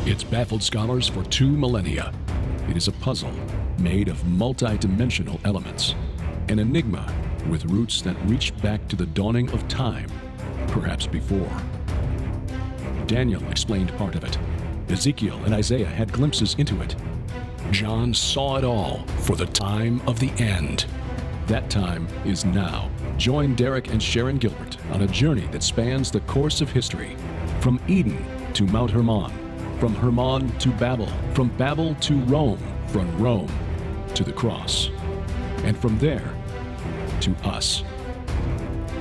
It's baffled scholars for 2 millennia. It is a puzzle made of multi-dimensional elements, an enigma with roots that reach back to the dawning of time, perhaps before. Daniel explained part of it. Ezekiel and Isaiah had glimpses into it. John saw it all for the time of the end. That time is now. Join Derek and Sharon Gilbert on a journey that spans the course of history, from Eden to Mount Hermon, from Hermon to Babel, from Babel to Rome, from Rome to the cross, and from there to us.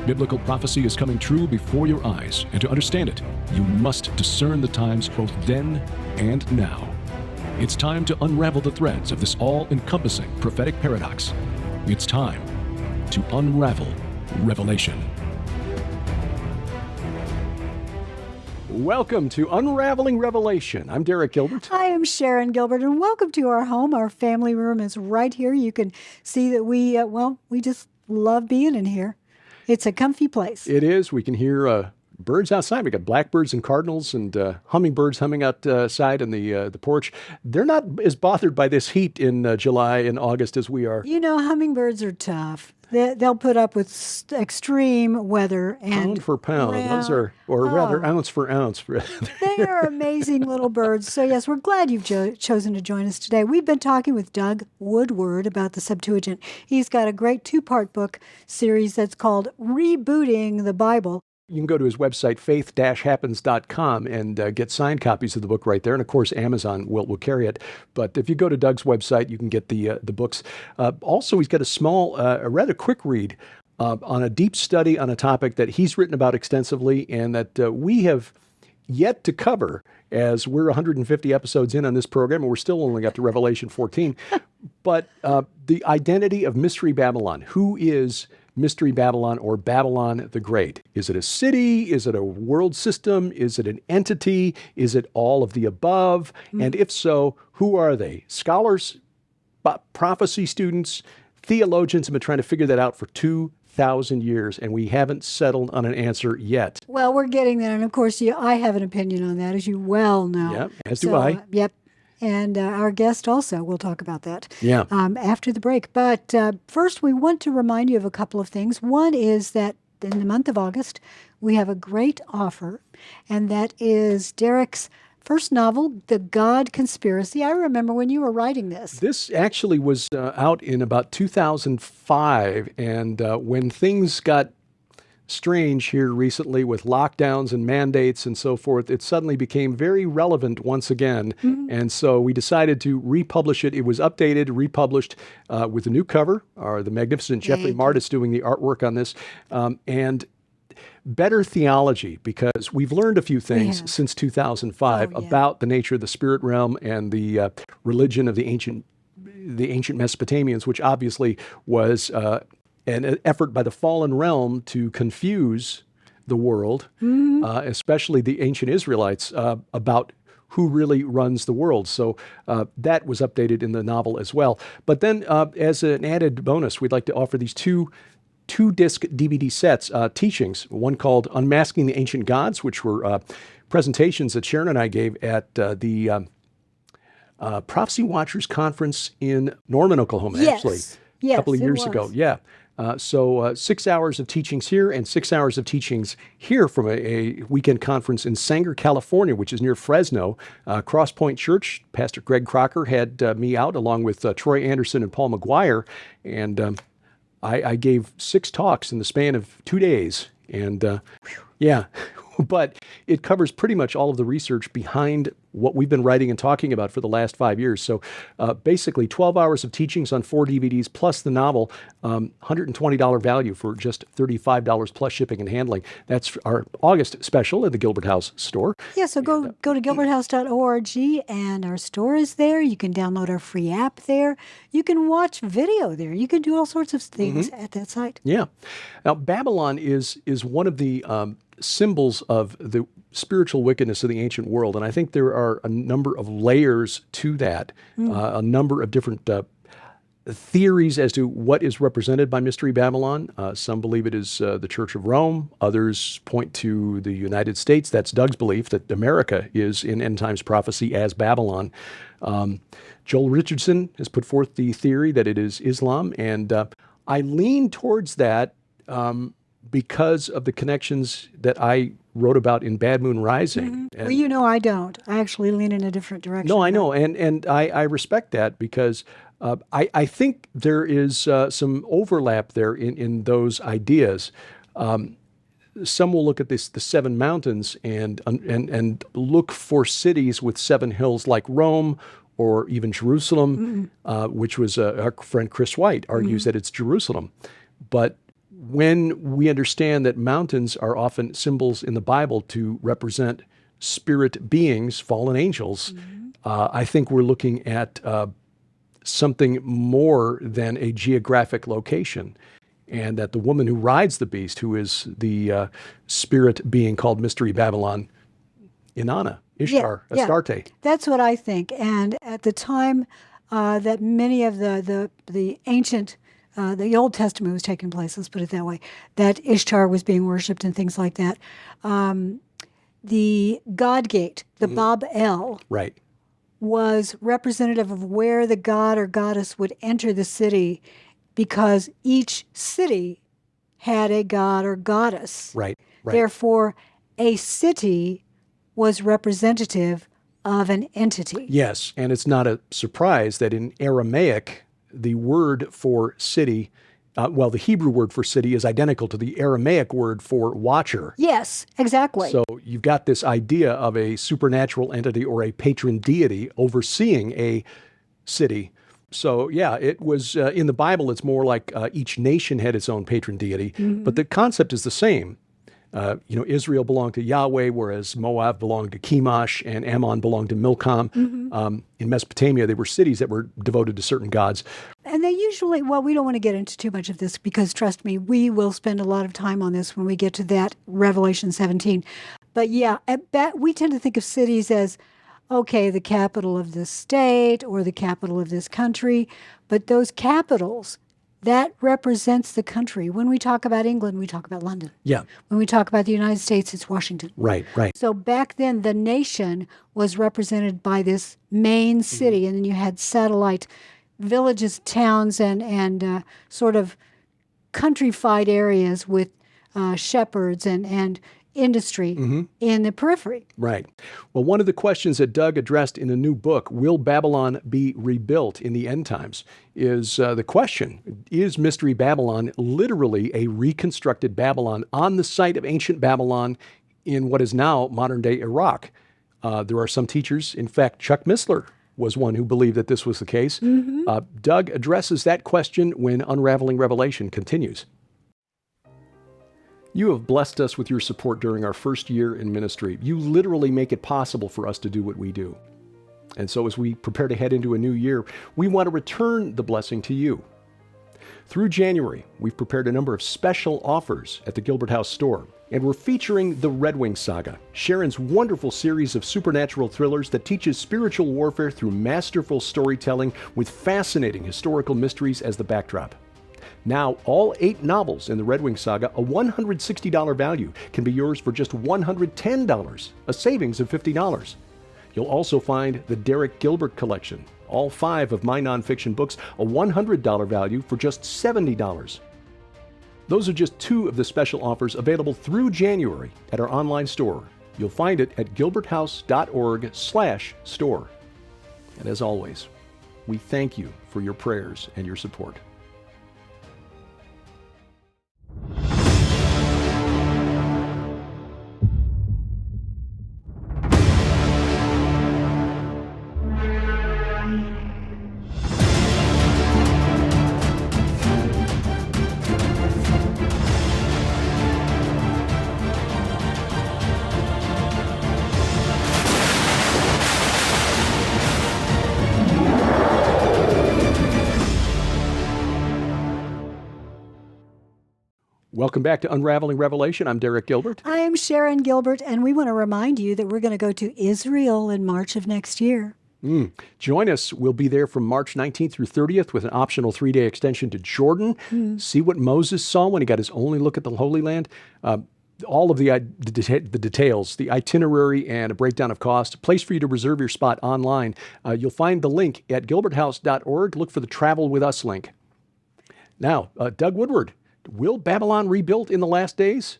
Biblical prophecy is coming true before your eyes, and to understand it, you must discern the times both then and now. It's time to unravel the threads of this all-encompassing prophetic paradox. It's time to unravel Revelation. Welcome to Unraveling Revelation. I'm Derek Gilbert. I am Sharon Gilbert, and welcome to our home. Our family room is right here. You can see that we just love being in here. It's a comfy place. It is. We can hear birds outside. We got blackbirds and cardinals and hummingbirds humming outside in the porch. They're not as bothered by this heat in July and August as we are. You know, hummingbirds are tough. They'll put up with extreme weather. And pound for pound. Those are, or rather, ounce for ounce. They are amazing little birds. So yes, we're glad you've chosen to join us today. We've been talking with Doug Woodward about the Septuagint. He's got a great 2-part book series that's called Rebooting the Bible. You can go to his website, faith-happens.com, and get signed copies of the book right there. And, of course, Amazon will carry it. But if you go to Doug's website, you can get the books. Also, he's got a small, a rather quick read on a deep study on a topic that he's written about extensively and that we have yet to cover, as we're 150 episodes in on this program, and we're still only got to Revelation 14. But the identity of Mystery Babylon. Who is Mystery Babylon, or Babylon the Great? Is it a city? Is it a world system? Is it an entity? Is it all of the above? And if so, who are they? Scholars, prophecy students, theologians have been trying to figure that out for 2,000 years, and we haven't settled on an answer yet. Well, we're getting there. And of course, I have an opinion on that, as you well know. Yeah, as do I. Yep. And our guest also, we'll talk about that after the break. But first, we want to remind you of a couple of things. One is that in the month of August, we have a great offer, and that is Derek's first novel, The God Conspiracy. I remember when you were writing this. This actually was out in about 2005, and when things got strange here recently with lockdowns and mandates and so forth, it suddenly became very relevant once again. And so we decided to republish it. It was updated, republished with a new cover. The magnificent Jeffrey Martis doing the artwork on this. And better theology, because we've learned a few things since 2005 about the nature of the spirit realm and the religion of the ancient Mesopotamians, which obviously was an effort by the fallen realm to confuse the world, especially the ancient Israelites, about who really runs the world. So that was updated in the novel as well. But then as an added bonus, we'd like to offer these two-disc DVD sets, teachings, one called Unmasking the Ancient Gods, which were presentations that Sharon and I gave at the Prophecy Watchers Conference in Norman, Oklahoma, actually, a couple of years ago. Yeah. So 6 hours of teachings here and 6 hours of teachings here from a weekend conference in Sanger, California, which is near Fresno. Cross Point Church, Pastor Greg Crocker had me out along with Troy Anderson and Paul McGuire. And I gave 6 talks in the span of 2 days. And but it covers pretty much all of the research behind what we've been writing and talking about for the last 5 years. So basically 12 hours of teachings on 4 DVDs plus the novel, $120 value for just $35 plus shipping and handling. That's our August special at the Gilbert House store. Yeah, so go to gilberthouse.org, and our store is there. You can download our free app there. You can watch video there. You can do all sorts of things at that site. Yeah. Now, Babylon is one of the symbols of the spiritual wickedness of the ancient world. And I think there are a number of layers to that, a number of different theories as to what is represented by Mystery Babylon. Some believe it is the Church of Rome. Others point to the United States. That's Doug's belief, that America is in end times prophecy as Babylon. Joel Richardson has put forth the theory that it is Islam, and I lean towards that because of the connections that I wrote about in Bad Moon Rising. Well, you know I don't. I actually lean in a different direction. No, I know, and I respect that because I think there is some overlap there in those ideas. Some will look at the seven mountains and look for cities with seven hills like Rome or even Jerusalem, which was our friend Chris White argues that it's Jerusalem. But when we understand that mountains are often symbols in the Bible to represent spirit beings, fallen angels, I think we're looking at something more than a geographic location. And that the woman who rides the beast, who is the spirit being called Mystery Babylon, Inanna, Ishtar, Astarte. Yeah. That's what I think. And at the time that many of the ancient, the Old Testament was taking place, let's put it that way, that Ishtar was being worshipped and things like that. The God Gate, the Bab El, right, was representative of where the god or goddess would enter the city, because each city had a god or goddess. Right. Therefore, a city was representative of an entity. Yes, and it's not a surprise that in Aramaic, the word for city, the Hebrew word for city is identical to the Aramaic word for watcher. Yes, exactly. So you've got this idea of a supernatural entity or a patron deity overseeing a city. So yeah, it was in the Bible, it's more like each nation had its own patron deity, but the concept is the same. Israel belonged to Yahweh, whereas Moab belonged to Chemosh and Ammon belonged to Milcom. In Mesopotamia, they were cities that were devoted to certain gods. And they usually, we don't want to get into too much of this because, trust me, we will spend a lot of time on this when we get to that Revelation 17. But yeah, we tend to think of cities as, okay, the capital of this state or the capital of this country. But those capitals, that represents the country. When we talk about England, we talk about London. Yeah. When we talk about the United States, it's Washington. Right. So back then, the nation was represented by this main city, and then you had satellite villages, towns, and sort of countrified areas with shepherds and industry in the periphery. Right. Well, one of the questions that Doug addressed in a new book, Will Babylon Be Rebuilt in the End Times, is the question, is Mystery Babylon literally a reconstructed Babylon on the site of ancient Babylon in what is now modern-day Iraq? There are some teachers, in fact, Chuck Missler was one who believed that this was the case. Doug addresses that question when Unraveling Revelation continues. You have blessed us with your support during our first year in ministry. You literally make it possible for us to do what we do. And so as we prepare to head into a new year, we want to return the blessing to you. Through January, we've prepared a number of special offers at the Gilbert House store, and we're featuring the Red Wing Saga, Sharon's wonderful series of supernatural thrillers that teaches spiritual warfare through masterful storytelling with fascinating historical mysteries as the backdrop. Now, all 8 novels in the Red Wing Saga, a $160 value, can be yours for just $110, a savings of $50. You'll also find the Derek Gilbert collection, all 5 of my nonfiction books, a $100 value for just $70. Those are just 2 of the special offers available through January at our online store. You'll find it at gilberthouse.org/store. And as always, we thank you for your prayers and your support. Welcome back to Unraveling Revelation. I'm Derek Gilbert. I am Sharon Gilbert, and we want to remind you that we're going to go to Israel in March of next year. Join us. We'll be there from March 19th through 30th with an optional 3-day extension to Jordan. See what Moses saw when he got his only look at the Holy Land. All of the details, the itinerary, and a breakdown of cost. A place for you to reserve your spot online. You'll find the link at gilberthouse.org. Look for the Travel With Us link. Now, Doug Woodward, will Babylon rebuilt in the last days?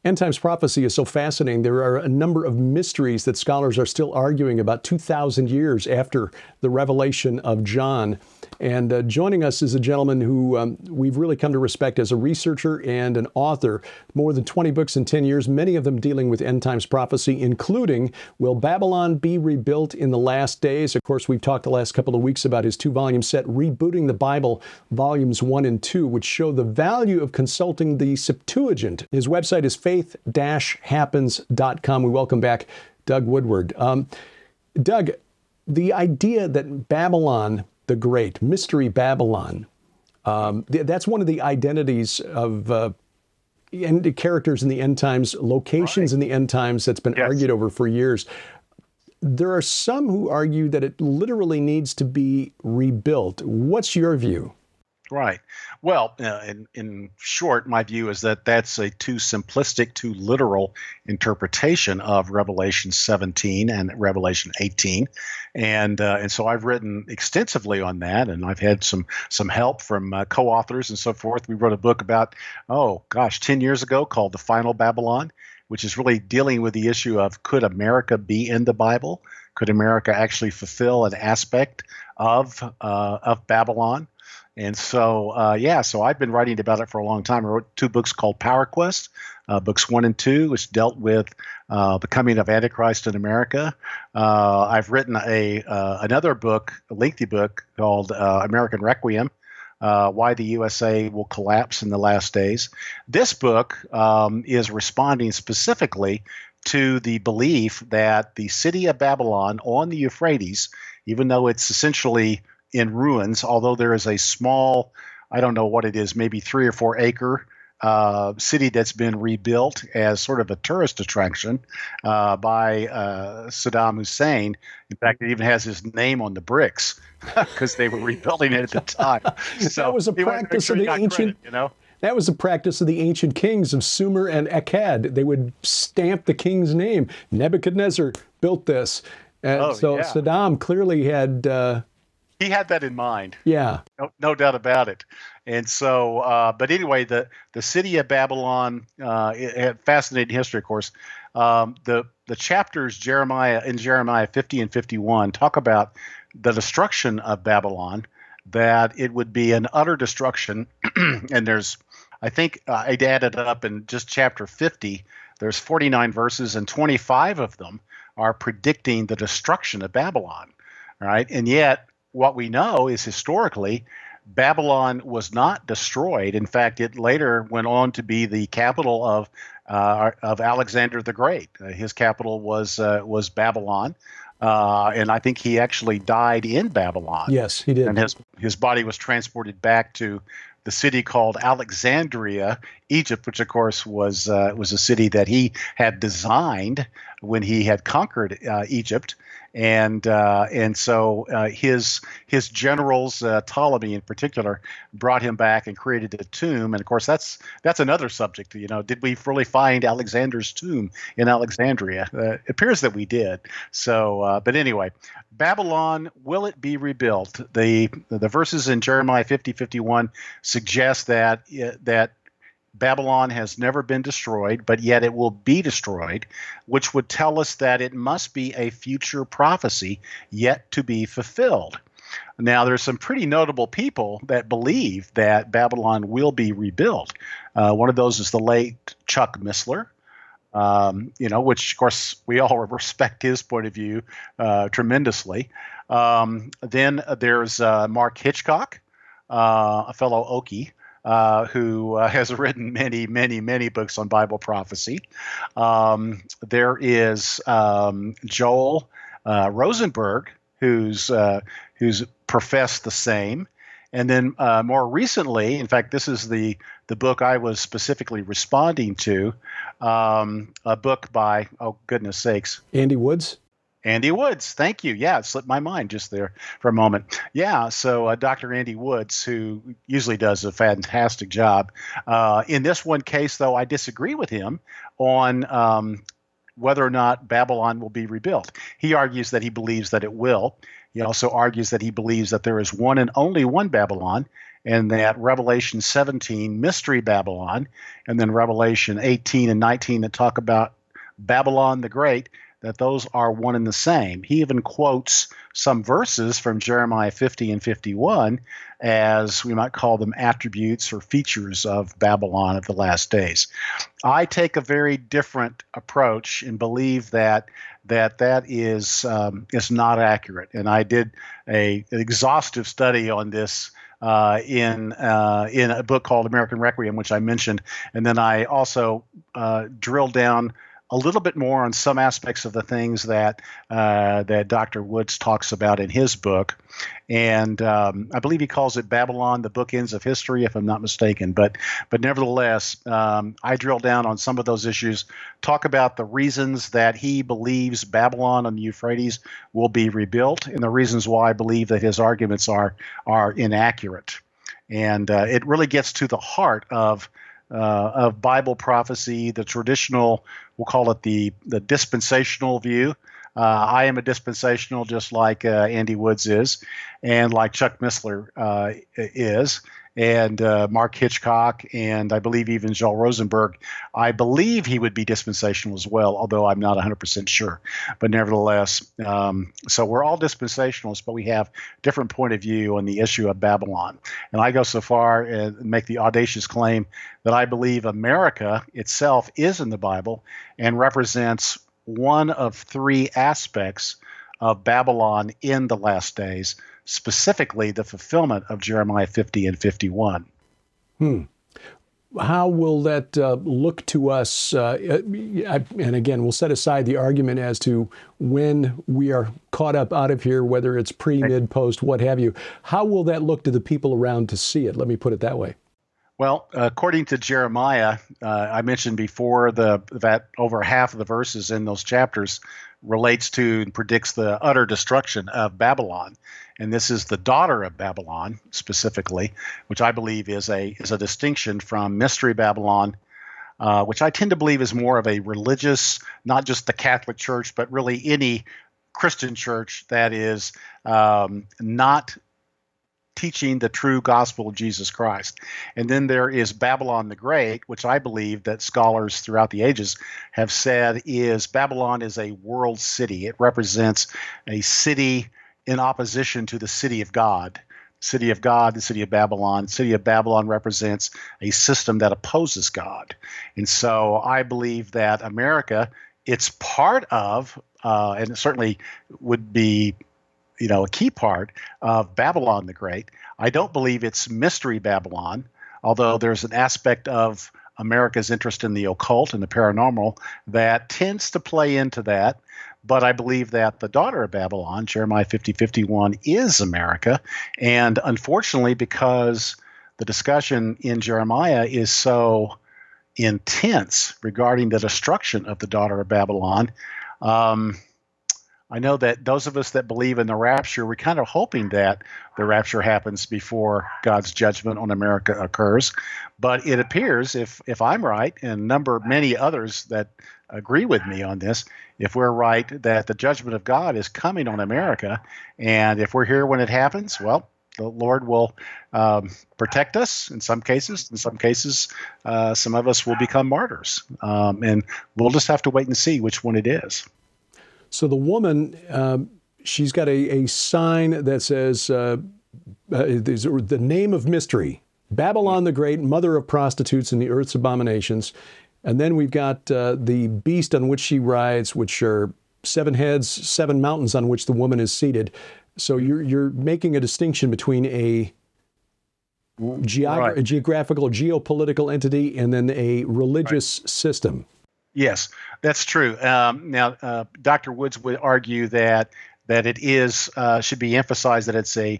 End times prophecy is so fascinating. There are a number of mysteries that scholars are still arguing about 2,000 years after the revelation of John. And joining us is a gentleman who we've really come to respect as a researcher and an author. More than 20 books in 10 years, many of them dealing with end times prophecy, including Will Babylon Be Rebuilt in the Last Days? Of course, we've talked the last couple of weeks about his 2-volume set, Rebooting the Bible, Volumes 1 and 2, which show the value of consulting the Septuagint. His website is faith-happens.com. We welcome back Doug Woodward. Doug, the idea that Babylon the Great, Mystery Babylon, that's one of the identities of characters in the end times, locations in the end times that's been argued over for years. There are some who argue that it literally needs to be rebuilt. What's your view? Right. Well, in short, my view is that that's a too simplistic, too literal interpretation of Revelation 17 and Revelation 18, and so I've written extensively on that, and I've had some help from co-authors and so forth. We wrote a book about 10 years ago called The Final Babylon, which is really dealing with the issue of could America be in the Bible? Could America actually fulfill an aspect of Babylon? And so, so I've been writing about it for a long time. I wrote 2 books called Power Quest, books 1 and 2, which dealt with the coming of Antichrist in America. I've written another book, a lengthy book called American Requiem, Why the USA Will Collapse in the Last Days. This book is responding specifically to the belief that the city of Babylon on the Euphrates, even though it's essentially in ruins, although there is a small, I don't know what it is, maybe 3 or 4 acre city that's been rebuilt as sort of a tourist attraction by Saddam Hussein. In fact, it even has his name on the bricks because they were rebuilding it at the time. So that was a practice of the ancient, That was the practice of the ancient kings of Sumer and Akkad. They would stamp the king's name. Nebuchadnezzar built this. Saddam clearly had... he had that in mind. Yeah. No doubt about it. And so, but anyway, the city of Babylon, it had fascinating history, of course. The chapters in Jeremiah 50 and 51 talk about the destruction of Babylon, that it would be an utter destruction. And there's, I think I'd added up in just chapter 50, there's 49 verses, and 25 of them are predicting the destruction of Babylon. All right. And yet, what we know is historically, Babylon was not destroyed. In fact, it later went on to be the capital of Alexander the Great. His capital was Babylon, and I think he actually died in Babylon. Yes, he did. And his body was transported back to the city called Alexandria, Egypt, which of course was a city that he had designed when he had conquered Egypt. And so his generals, Ptolemy in particular, brought him back and created a tomb. And of course, that's another subject. Did we really find Alexander's tomb in Alexandria? It appears that we did. So, but anyway, Babylon, will it be rebuilt? The verses in Jeremiah 50:51 suggest that Babylon has never been destroyed, but yet it will be destroyed, which would tell us that it must be a future prophecy yet to be fulfilled. Now, there's some pretty notable people that believe that Babylon will be rebuilt. One of those is the late Chuck Missler, which, of course, we all respect his point of view tremendously. Then there's Mark Hitchcock, a fellow Okie, who has written many, many, many books on Bible prophecy. There is Joel Rosenberg, who's professed the same. And then more recently, in fact, this is the book I was specifically responding to, a book by, oh, goodness sakes. Andy Woods? Andy Woods, thank you. Yeah, it slipped my mind just there for a moment. Yeah, so Dr. Andy Woods, who usually does a fantastic job. In this one case, though, I disagree with him on whether or not Babylon will be rebuilt. He argues that he believes that it will. He also argues that he believes that there is one and only one Babylon, and that Revelation 17, Mystery Babylon, and then Revelation 18 and 19 that talk about Babylon the Great, that those are one and the same. He even quotes some verses from Jeremiah 50 and 51 as we might call them attributes or features of Babylon of the last days. I take a very different approach and believe that is not accurate. And I did an exhaustive study on this in a book called American Requiem, which I mentioned, and then I also drilled down a little bit more on some aspects of the things that Dr. Woods talks about in his book, and I believe he calls it Babylon: The Bookends of History, if I'm not mistaken. But nevertheless, I drill down on some of those issues, talk about the reasons that he believes Babylon on the Euphrates will be rebuilt, and the reasons why I believe that his arguments are inaccurate, and it really gets to the heart of Bible prophecy, the traditional, we'll call it the dispensational view. I am a dispensational, just like Andy Woods is, and like Chuck Missler is, and Mark Hitchcock, and I believe even Joel Rosenberg. I believe he would be dispensational as well, although I'm not 100% sure. But nevertheless, so we're all dispensationalists, but we have different point of view on the issue of Babylon. And I go so far and make the audacious claim that I believe America itself is in the Bible and represents one of three aspects of Babylon in the last days, specifically the fulfillment of Jeremiah 50 and 51. How will that look to us? And again, we'll set aside the argument as to when we are caught up out of here, whether it's pre, mid, post, what have you. How will that look to the people around to see it? Let me put it that way. Well, according to Jeremiah, I mentioned before that over half of the verses in those chapters relates to and predicts the utter destruction of Babylon. And this is the daughter of Babylon specifically, which I believe is a distinction from Mystery Babylon, which I tend to believe is more of a religious, not just the Catholic Church, but really any Christian church that is not teaching the true gospel of Jesus Christ. And then there is Babylon the Great, which I believe that scholars throughout the ages have said is Babylon is a world city. It represents a city in opposition to the city of God. City of God, the city of Babylon. City of Babylon represents a system that opposes God. And so I believe that America, it's part of, and it certainly would be a key part of Babylon the Great. I don't believe it's Mystery Babylon, although there's an aspect of America's interest in the occult and the paranormal that tends to play into that. But I believe that the daughter of Babylon, Jeremiah 50:51, is America. And unfortunately, because the discussion in Jeremiah is so intense regarding the destruction of the daughter of Babylon, I know that those of us that believe in the rapture, we're kind of hoping that the rapture happens before God's judgment on America occurs. But it appears, if I'm right, and many others that agree with me on this, if we're right that the judgment of God is coming on America, and if we're here when it happens, well, the Lord will protect us in some cases. In some cases, some of us will become martyrs. And we'll just have to wait and see which one it is. So the woman, she's got a sign that says, the name of mystery, Babylon the Great, mother of prostitutes and the earth's abominations. And then we've got the beast on which she rides, which are 7 heads, 7 mountains on which the woman is seated. So you're making a distinction between a geographical, geopolitical entity and then a religious system. Yes, that's true. Now, Dr. Woods would argue that it is should be emphasized that it's a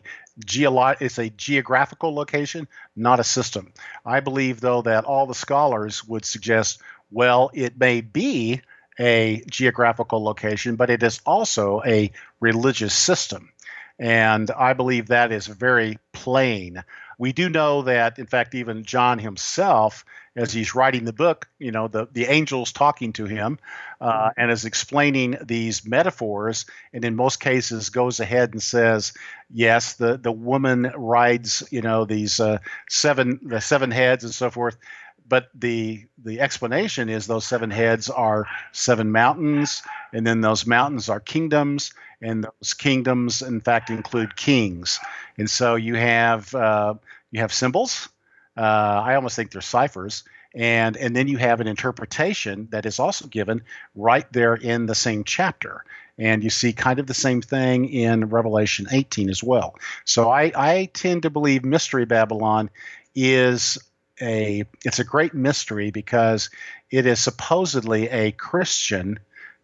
geographical location, not a system. I believe, though, that all the scholars would suggest, well, it may be a geographical location, but it is also a religious system. And I believe that is very plain. We do know that, in fact, even John himself, as he's writing the book, the angel's talking to him and is explaining these metaphors, and in most cases goes ahead and says, yes, the woman rides, these the seven heads and so forth. But the explanation is those seven heads are seven mountains, and then those mountains are kingdoms, and those kingdoms, in fact, include kings. And so you have symbols. I almost think they're ciphers, and then you have an interpretation that is also given right there in the same chapter. And you see kind of the same thing in Revelation 18 as well. So I tend to believe Mystery Babylon it's a great mystery because it is supposedly a Christian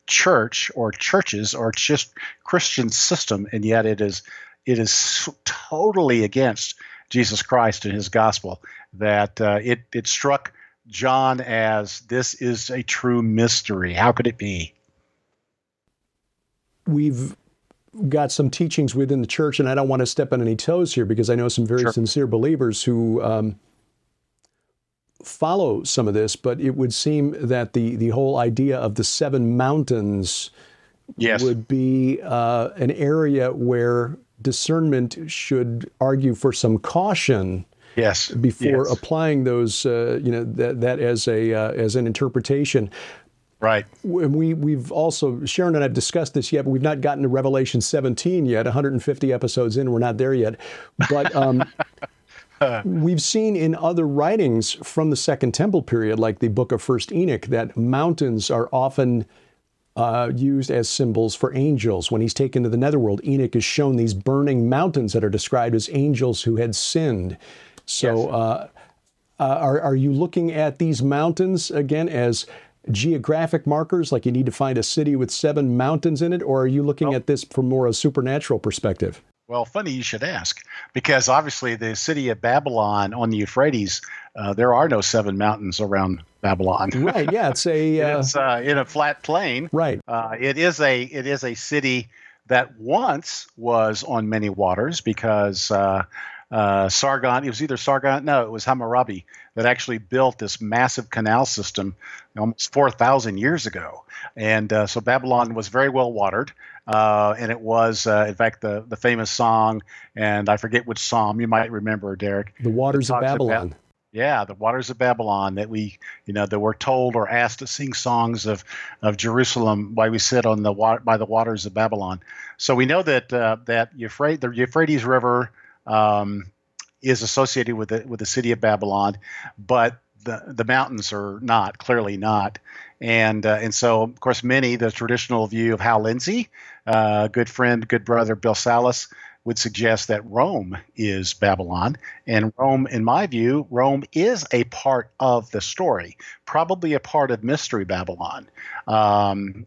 church or churches or just Christian system, and yet it is totally against Jesus Christ and his gospel. That it struck John as, this is a true mystery. How could it be? We've got some teachings within the church, and I don't want to step on any toes here because I know some very sincere believers who follow some of this, but it would seem that the whole idea of the seven mountains would be an area where discernment should argue for some caution before applying those, that as an interpretation. Right. We've also, Sharon and I have discussed this yet, but we've not gotten to Revelation 17 yet, 150 episodes in, we're not there yet. But we've seen in other writings from the Second Temple period, like the book of First Enoch, that mountains are often used as symbols for angels. When he's taken to the netherworld, Enoch is shown these burning mountains that are described as angels who had sinned. So are you looking at these mountains, again, as geographic markers, like you need to find a city with seven mountains in it, or are you looking at this from more a supernatural perspective? Well, funny you should ask, because obviously the city of Babylon on the Euphrates, there are no seven mountains around Babylon. Right. Yeah, it's it's in a flat plain. Right. It is a city that once was on many waters because Sargon. It was either Sargon. No, it was Hammurabi that actually built this massive canal system almost 4,000 years ago, and so Babylon was very well watered. And it was, in fact, the famous song, and I forget which psalm, you might remember, Derek. The Waters of Babylon. The Waters of Babylon, that that we're told or asked to sing songs of Jerusalem while we sit on by the waters of Babylon. So we know that the Euphrates River is associated with the city of Babylon, but the mountains are not, clearly not. And so, of course, the traditional view of Hal Lindsey, good friend, good brother Bill Salas, would suggest that Rome is Babylon. And Rome, in my view, Rome is a part of the story, probably a part of Mystery Babylon.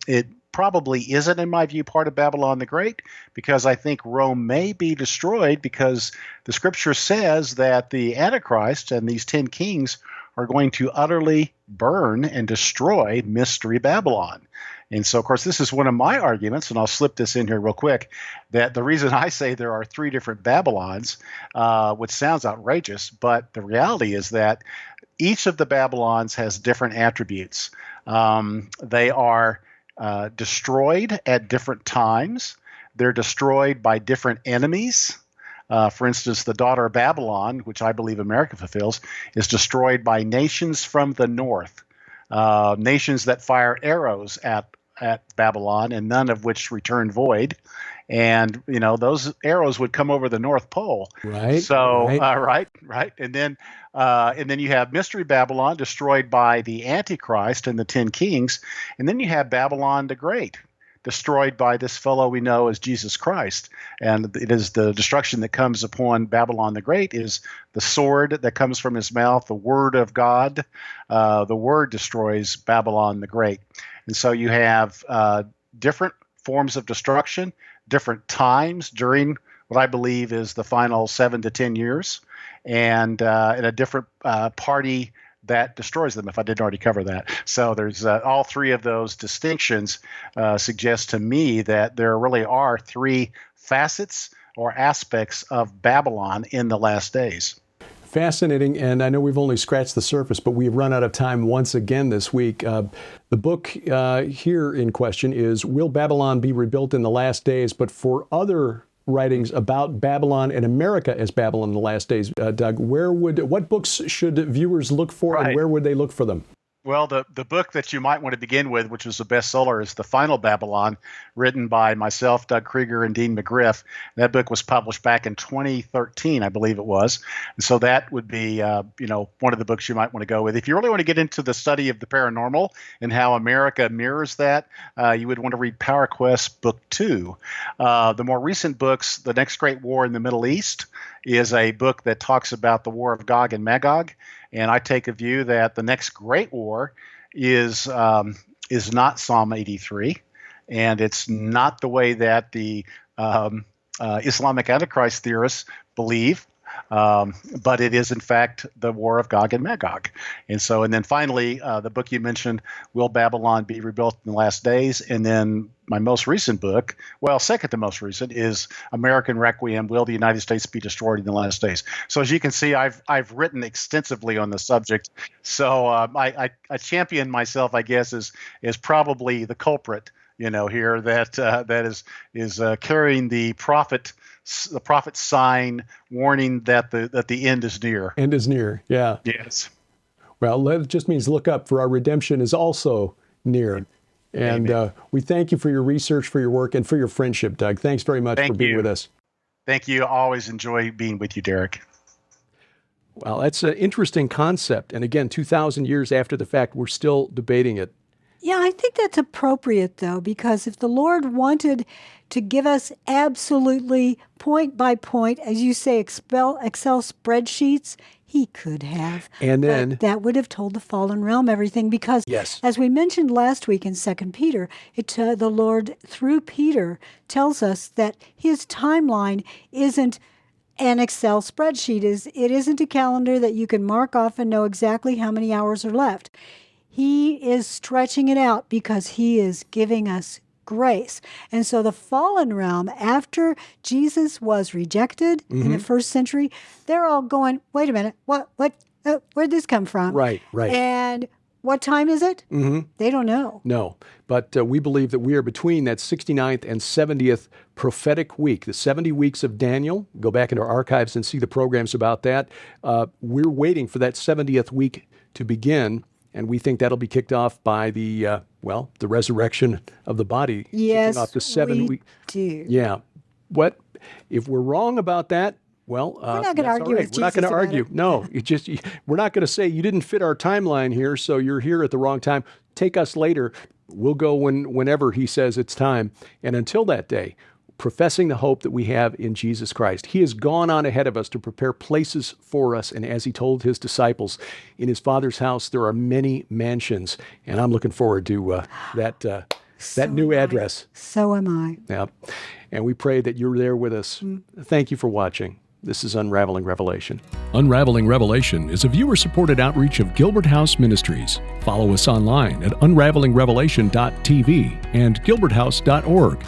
It probably isn't, in my view, part of Babylon the Great, because I think Rome may be destroyed because the scripture says that the Antichrist and these 10 kings are going to utterly burn and destroy Mystery Babylon. And so, of course, this is one of my arguments, and I'll slip this in here real quick, that the reason I say there are three different Babylons, which sounds outrageous, but the reality is that each of the Babylons has different attributes. They are destroyed at different times. They're destroyed by different enemies. For instance, the daughter of Babylon, which I believe America fulfills, is destroyed by nations from the north, nations that fire arrows at Babylon, and none of which return void. And those arrows would come over the North Pole. Right. So right. And then you have Mystery Babylon destroyed by the Antichrist and the 10 kings, and then you have Babylon the Great, destroyed by this fellow we know as Jesus Christ. And it is the destruction that comes upon Babylon the Great is the sword that comes from his mouth, the word of God. The word destroys Babylon the Great. And so you have different forms of destruction, different times during what I believe is the final 7 to 10 years, and a different party that destroys them, if I didn't already cover that. So there's all three of those distinctions suggest to me that there really are three facets or aspects of Babylon in the last days. Fascinating, and I know we've only scratched the surface, but we've run out of time once again this week. The book here in question is Will Babylon Be Rebuilt in the Last Days? But for other writings about Babylon and America as Babylon in the last days, Doug, what books should viewers look for, and where would they look for them? Well, the book that you might want to begin with, which was a bestseller, is The Final Babylon, written by myself, Doug Krieger, and Dean McGriff. That book was published back in 2013, I believe it was. And so that would be, one of the books you might want to go with. If you really want to get into the study of the paranormal and how America mirrors that, you would want to read Power Quest Book 2. The more recent books, The Next Great War in the Middle East, is a book that talks about the War of Gog and Magog. And I take a view that the next great war is not Psalm 83, and it's not the way that the Islamic Antichrist theorists believe, but it is in fact the War of Gog and Magog. And then finally, the book you mentioned, Will Babylon Be Rebuilt in the Last Days? And then my most recent book, well, second to most recent, is American Requiem, Will the United States Be Destroyed in the Last Days? So as you can see, I've written extensively on the subject. So I champion myself, I guess, as probably the culprit, here that is carrying the prophet's sign, warning that the end is near. End is near, yeah. Yes. Well, that just means look up, for our redemption is also near. And we thank you for your research, for your work, and for your friendship, Doug. Thanks very much for being with us. Thank you. I always enjoy being with you, Derek. Well, that's an interesting concept. And again, 2,000 years after the fact, we're still debating it. Yeah, I think that's appropriate, though, because if the Lord wanted to give us absolutely point by point, as you say, Excel spreadsheets, he could have. And then but that would have told the fallen realm everything, because as we mentioned last week in 2 Peter, the Lord, through Peter, tells us that his timeline isn't an Excel spreadsheet. It isn't a calendar that you can mark off and know exactly how many hours are left. He is stretching it out because he is giving us grace. And so the fallen realm, after Jesus was rejected in the first century, they're all going, wait a minute, where'd this come from? Right. And what time is it? They don't know. No, but we believe that we are between that 69th and 70th prophetic week, the 70 weeks of Daniel. Go back into our archives and see the programs about that. We're waiting for that 70th week to begin. And we think that'll be kicked off by the resurrection of the body. Yes, off the we do. Yeah. What if we're wrong about that? Well, we're not going to argue with Jesus. We're not going to argue. No, we're not going to say you didn't fit our timeline here, so you're here at the wrong time. Take us later. We'll go whenever he says it's time. And until that day, professing the hope that we have in Jesus Christ. He has gone on ahead of us to prepare places for us. And as he told his disciples, in his Father's house, there are many mansions. And I'm looking forward to that new address. So am I. Yeah. And we pray that you're there with us. Thank you for watching. This is Unraveling Revelation. Unraveling Revelation is a viewer-supported outreach of Gilbert House Ministries. Follow us online at unravelingrevelation.tv and gilberthouse.org.